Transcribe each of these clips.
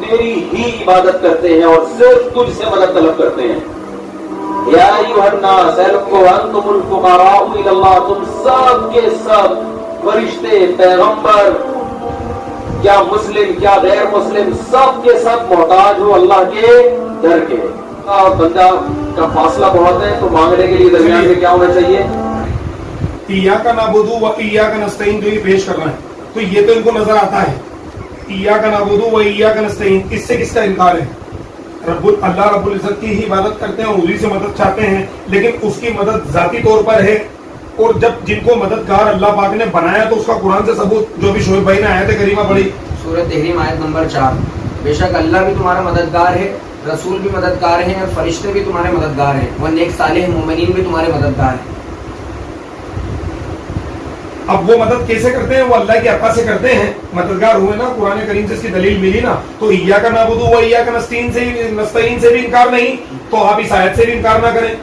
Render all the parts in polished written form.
تیری ہی عبادت کرتے ہیں اور صرف تجھ سے مدد طلب کرتے ہیں. یا ایھا الناس، اے لوگو، انتم الفقراء الی اللہ، تم سب کے سب فرشتے، پیغمبر، کیا مسلم کیا غیر مسلم، سب کے سب محتاج ہو اللہ کے در کے. اور بندہ کا فاصلہ بہت ہے تو مانگنے کے لیے درمیان میں کیا ہونا چاہیے؟ ایاک نعبد و ایاک نستعین جو یہ پیش کر رہے ہیں تو یہ تو ان کو نظر آتا ہے. ایاک نعبد و ایاک نستعین، اس سے کس کا انکار ہے؟ اللہ رب العزت کی ہی عبادت کرتے ہیں، اسی سے مدد چاہتے ہیں، لیکن اس کی مدد ذاتی طور پر ہے. اور جب جن کو مددگار اللہ پاک نے بنایا تو اس کا قرآن سے ثبوت جو بھی شعیب بھائی نے آیت کریمہ پڑھی سورۃ تحریم آیت نمبر 4، بے شک اللہ بھی تمہارا مددگار ہے، رسول بھی مددگار ہیں، اور فرشتے بھی تمہارے مددگار ہیں، وہ نیک صالح مومنین بھی تمہارے مددگار ہیں. اب وہ مدد کیسے کرتے ہیں؟ وہ اللہ کے عطا سے کرتے ہیں. مددگار ہوئے نا، قرآن کریم سے اس کی دلیل ملی نا. تو ایاک نعبد و ایاک نستعین سے بھی انکار نہیں تو آپ اس آیت سے بھی انکار نہ کریں.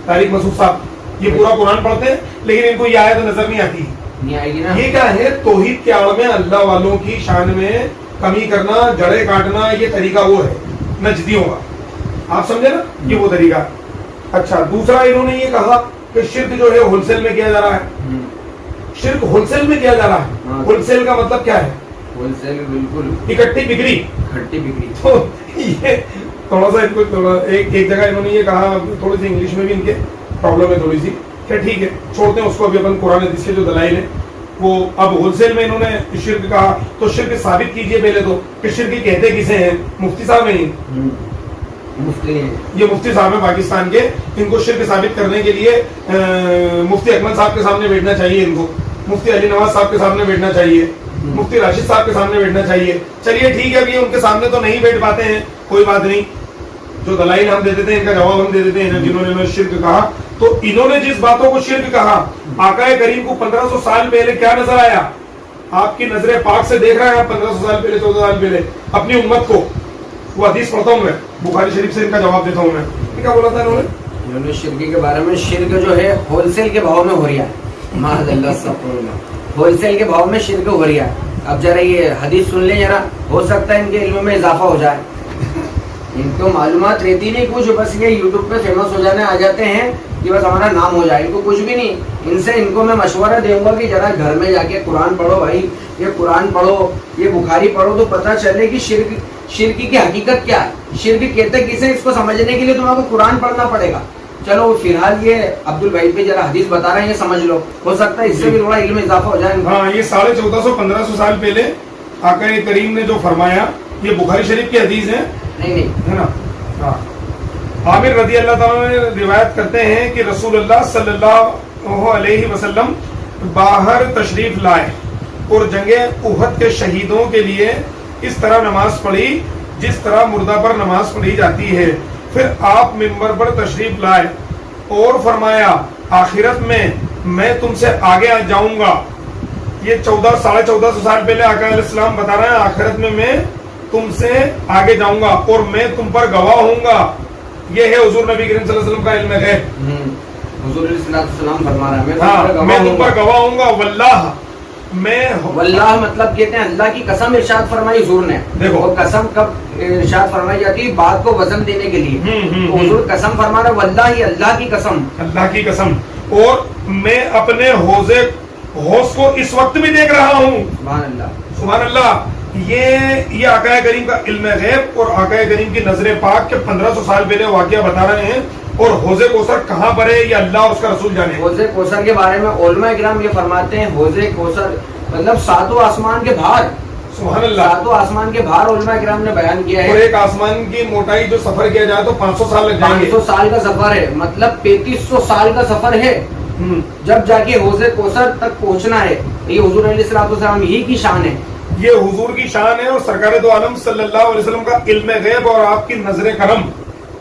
طارق مسعود صاحب یہ پورا قرآن پڑھتے ہیں لیکن ان کو یہ آیت نظر نہیں آتی. نہیں آئے گی نا. یہ کیا ہے؟ توحید کے آڑ میں اللہ والوں کی شان میں کمی کرنا، جڑیں کاٹنا، یہ طریقہ وہ ہے نجدیوں کا. آپ سمجھے نا، یہ وہ طریقہ. اچھا، دوسرا انہوں نے یہ کہا کہ شرک جو ہے ہول سیل میں کیا جا رہا ہے. شرک ہول سیل میں کیا جا رہا ہے. ہول سیل کا مطلب کیا ہے؟ ہول سیل بالکل اکٹھی بکری. تو یہ تھوڑا سا ان کو ایک جگہ انہوں نے یہ کہا، تھوڑی سی انگلش میں بھی ان کے پرابلم ہے تھوڑی سی. ٹھیک ہے، چھوڑتے ہیں اس کو. ابھی اپن قرآن حدیث کے جو دلائل ہیں وہ اب ہول سیل میں انہوں نے شرک کہا تو شرک ثابت کیجئے پہلے تو کہ شرک کہتے کسے ہیں. مفتی صاحب نہیں، یہ مفتی صاحب ہیں پاکستان کے. ان کو شرک ثابت کرنے کے لیے مفتی اکمل صاحب کے سامنے بیٹھنا چاہیے، ان کو مفتی علی نواز صاحب کے سامنے بیٹھنا چاہیے، مفتی راشد صاحب کے سامنے بیٹھنا چاہیے. چلیے ٹھیک ہے، ابھی ان کے سامنے تو نہیں بیٹھ پاتے ہیں، کوئی بات نہیں. جو دلائل ہم دے دیتے ہیں ان کا جواب ہم دے دیتے ہیں. جنہوں نے شرک کہا تو انہوں نے جس باتوں کو شرک کہا، آقا کریم کو 1500 سال پہلے کیا نظر آیا؟ آپ کی نظر پاک سے دیکھ رہے ہیں 1500 سال پہلے 14 سال پہلے اپنی امت کو. وہ حدیث پڑھتا ہوں میں، بخاری شریف سے ان کا جواب دیتا ہوں میں. کیا بولا تھا انہوں نے شرک کے بارے میں؟ شرک جو ہے ہول سیل کے بھاؤ میں ہو رہا ہے. معاذ اللہ، ہول سیل کے بھاؤ میں شرک ہو رہا ہے. اب ذرا یہ حدیث سن لیں ذرا، ہو سکتا ہے ان کے علم میں اضافہ ہو جائے. ان کو معلومات رہتی نہیں کچھ، بس یہ یوٹیوب پہ فیمس ہو جانے آ جاتے ہیں کہ بس ہمارا نام ہو جائے. ان کو کچھ بھی نہیں. ان کو میں مشورہ دوں گا کہ ذرا گھر میں جا کے قرآن پڑھو بھائی، یہ قرآن پڑھو، یہ بخاری پڑھو تو پتہ چلے کہ شرک کی حقیقت کیا ہے، شرک کہتے کسے. اس کو سمجھنے کے لیے تمہیں کو قرآن پڑھنا پڑے گا. چلو فی الحال یہ عبد البھائی پہ ذرا حدیث بتا رہے ہیں، یہ سمجھ لو، ہو سکتا ہے اس سے بھی تھوڑا علم اضافہ ہو جائے. ہاں، یہ 1450-1500 سال پہلے آقا کریم نے جو فرمایا، یہ بخاری شریف کی حدیث ہے. نہیں ہے نا. عامر رضی اللہ تعالیٰ نے روایت کرتے ہیں کہ رسول اللہ صلی اللہ علیہ وسلم باہر تشریف لائے اور جنگ احد کے شہیدوں کے لیے اس طرح نماز پڑھی جس طرح مردہ پر نماز پڑھی جاتی ہے. پھر آپ منبر پر تشریف لائے اور فرمایا آخرت میں میں تم سے آگے جاؤں گا. یہ 1400-1450 سال پہلے آقا علیہ السلام بتا رہے ہیں آخرت میں تم سے آگے جاؤں گا اور میں تم پر گواہ ہوں گا. یہ ہے حضور نبی کریم صلی اللہ علیہ وسلم کا علم غیب. حضور علیہ السلام فرما رہا ہے میں تم پر گواہ ہوں گا. واللہ مطلب کہتے ہیں اللہ کی قسم ارشاد فرمائی حضور نے. دیکھو قسم کب ارشاد فرمائی جاتی ہے؟ بات کو وزن دینے کے لیے. تو حضور قسم فرما رہے واللہ، اللہ کی قسم، اللہ کی قسم. اور میں اپنے حوض کو اس وقت بھی دیکھ رہا ہوں. سبحان اللہ، سبحان اللہ. یہ آقا کریم کا علم غیب اور آقا کریم کی نظر پاک کے 1500 سال پہلے واقعہ بتا رہے ہیں. اور حوض کوثر کہاں پر ہے یہ اللہ اور اس کا رسول جانے. حوض کوثر کے بارے میں علماء کرام یہ فرماتے ہیں حوض کوثر مطلب 7 آسمان کے باہر. سبحان اللہ، 7 آسمان کے باہر علماء کرام نے بیان کیا ہے. اور ایک آسمان کی موٹائی جو سفر کیا جائے تو 500 سال لگ جائیں گے. 500 سال کا سفر ہے، مطلب 3500 سال کا سفر ہے جب جا کے حوض کوثر تک پہنچنا ہے. یہ حضور علیہ السلام ہی کی شان ہے. یہ حضور کی شان ہے اور سرکار دو عالم صلی اللہ علیہ وسلم کا علم غیب اور آپ کی نظر کرم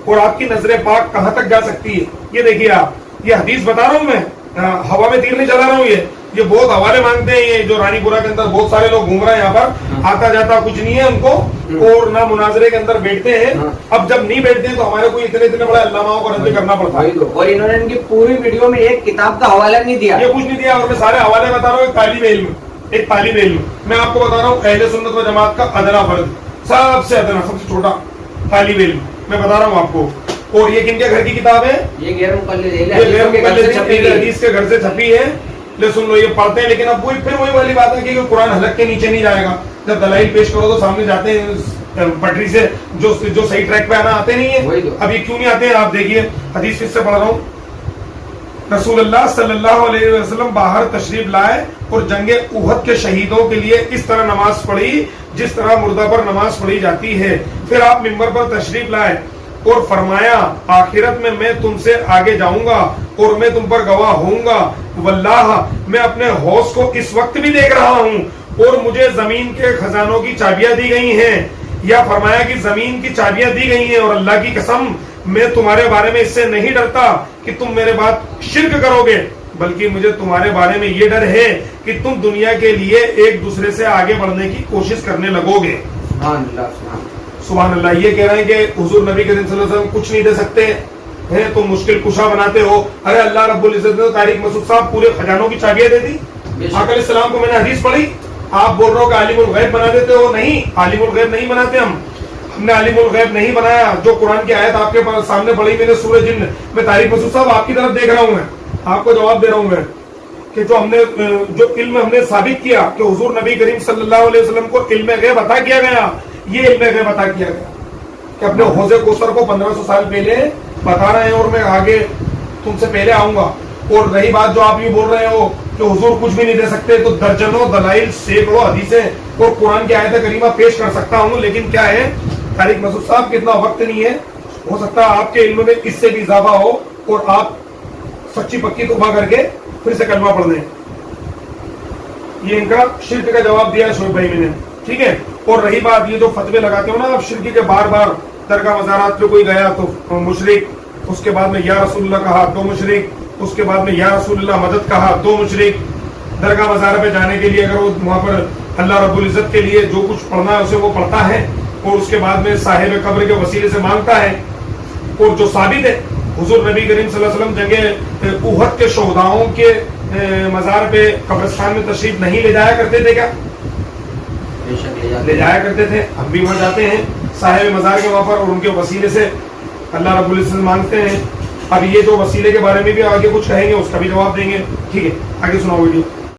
اور آپ کی نظر پاک کہاں تک جا سکتی ہے. یہ دیکھیے آپ، یہ حدیث بتا رہا ہوں میں، ہوا میں تیر نہیں چلا رہا ہوں. یہ بہت حوالے مانگتے ہیں. یہ جو رانی پورہ کے اندر بہت سارے لوگ گھوم رہے ہیں یہاں پر، آتا جاتا کچھ نہیں ہے ان کو اور نہ مناظرے کے اندر بیٹھتے ہیں. اب جب نہیں بیٹھتے ہیں تو ہمارے کو اتنے بڑے علماؤں کو رد کرنا پڑتا ہے. اور انہوں نے ان کی پوری ویڈیو میں ایک کتاب کا حوالہ نہیں دیا، یہ کچھ نہیں دیا. اور میں سارے حوالے بتا رہا ہوں. طالب علم ایک طالب علم, میں آپ کو بتا رہا ہوں اہل سنت و جماعت کا ادنا فرد, سب سے ادنا, سب سے چھوٹا طالب علم میں بتا رہا ہوں آپ کو. اور یہ کن کے گھر کی کتاب ہے؟ یہ غیر مقلد حدیث کے گھر سے چھپی ہے. لے سن لو, یہ پڑھتے ہیں, لیکن اب وہی پھر وہی والی بات ہے کہ قرآن حلق کے نیچے نہیں جائے گا. جب دلائل پیش کرو تو سامنے جاتے ہیں پٹری سے, جو صحیح ٹریک پہ آنا آتے نہیں ہے. اب یہ کیوں نہیں آتے ہیں آپ دیکھیے, حدیث کس سے پڑھ رہا ہوں. رسول اللہ صلی اللہ علیہ وسلم باہر تشریف لائے اور جنگ احد کے شہیدوں کے لیے اس طرح نماز پڑھی جس طرح مردہ پر نماز پڑھی جاتی ہے. پھر آپ ممبر پر تشریف لائے اور فرمایا آخرت میں تم سے آگے جاؤں گا اور میں تم پر گواہ ہوں گا. واللہ میں اپنے حوض کو اس وقت بھی دیکھ رہا ہوں اور مجھے زمین کے خزانوں کی چابیاں دی گئی ہیں. یا فرمایا کہ زمین کی چابیاں دی گئی ہیں, اور اللہ کی قسم میں تمہارے بارے میں اس سے نہیں ڈرتا کہ تم میرے بعد شرک کرو گے, بلکہ مجھے تمہارے بارے میں یہ ڈر ہے کہ تم دنیا کے لیے ایک دوسرے سے آگے بڑھنے کی کوشش کرنے لگو گے. سبحان اللہ, سبحان اللہ. یہ کہہ رہے ہیں کہ حضور نبی کریم صلی اللہ علیہ وسلم کچھ نہیں دے سکتے ہیں, تم مشکل کشا بناتے ہو. ارے اللہ رب العزت نے طارق مسعود صاحب پورے خزانوں کی چابیاں دے دی. آقا علیہ السلام کو میں نے حدیث پڑھی, آپ بول رہے ہو کہ عالم الغیب بنا دیتے ہو. نہیں, عالم الغیب نہیں بناتے ہم نے عالم الغیب نہیں بنایا. جو قرآن کی آیت آپ کے سامنے پڑھی میں نے سورہ جن میں, طارق مسعود صاحب آپ کی طرف دیکھ رہا ہوں, میں آپ کو جواب دے رہا ہوں میں کہ جو علم ہم نے ثابت کیا کہ حضور نبی کریم صلی اللہ علیہ وسلم کو علم غیب عطا کیا گیا, یہ علم غیب عطا کیا گیا کہ اپنے حوض کوثر کو 1500 سال پہلے بتا رہے ہیں اور میں آگے تم سے پہلے آؤں گا. اور رہی بات جو آپ یہ بول رہے ہو کہ حضور کچھ بھی نہیں دے سکتے, تو درجنوں دلائل, سینکڑوں حدیثیں اور قرآن کی آیت کریمہ پیش کر سکتا ہوں, لیکن کیا ہے طارق مسعود صاحب کتنا وقت نہیں ہے. ہو سکتا ہے آپ کے علم میں اس سے بھی اضافہ ہو اور آپ سچی پکی توبہ کر کے پھر سے کلمہ پڑھ دیں. یہ ان کا شرک کا جواب دیا ہے شعیب بھائی میں نے, ٹھیک ہے. اور رہی بات یہ جو فتوے لگاتے ہو نا آپ شرکی کے, بار بار درگاہ مزارات پہ کوئی گیا تو مشرک, اس کے بعد میں یا رسول اللہ کہا تو مشرک, اس کے بعد میں یا رسول اللہ مدد کہا تو مشرک. درگاہ مزار پہ جانے کے لیے اگر وہ وہاں پر اللہ رب العزت کے لیے جو کچھ پڑھنا ہے اسے وہ پڑھتا ہے اور اس کے بعد میں صاحب قبر کے وسیلے سے مانگتا ہے, اور جو ثابت ہے حضور نبی کریم صلی اللہ علیہ وسلم جنگ احد کے شہداؤں کے مزار پہ قبرستان میں تشریف نہیں لے جایا کرتے تھے. کیا لے جایا کرتے تھے؟ ہم بھی وہاں جاتے ہیں صاحب مزار کے وہاں پر, اور ان کے وسیلے سے اللہ رب العزت مانگتے ہیں. اب یہ جو وسیلے کے بارے میں بھی آگے کچھ کہیں گے اس کا بھی جواب دیں گے, ٹھیک ہے. آگے سناؤ ویڈیو.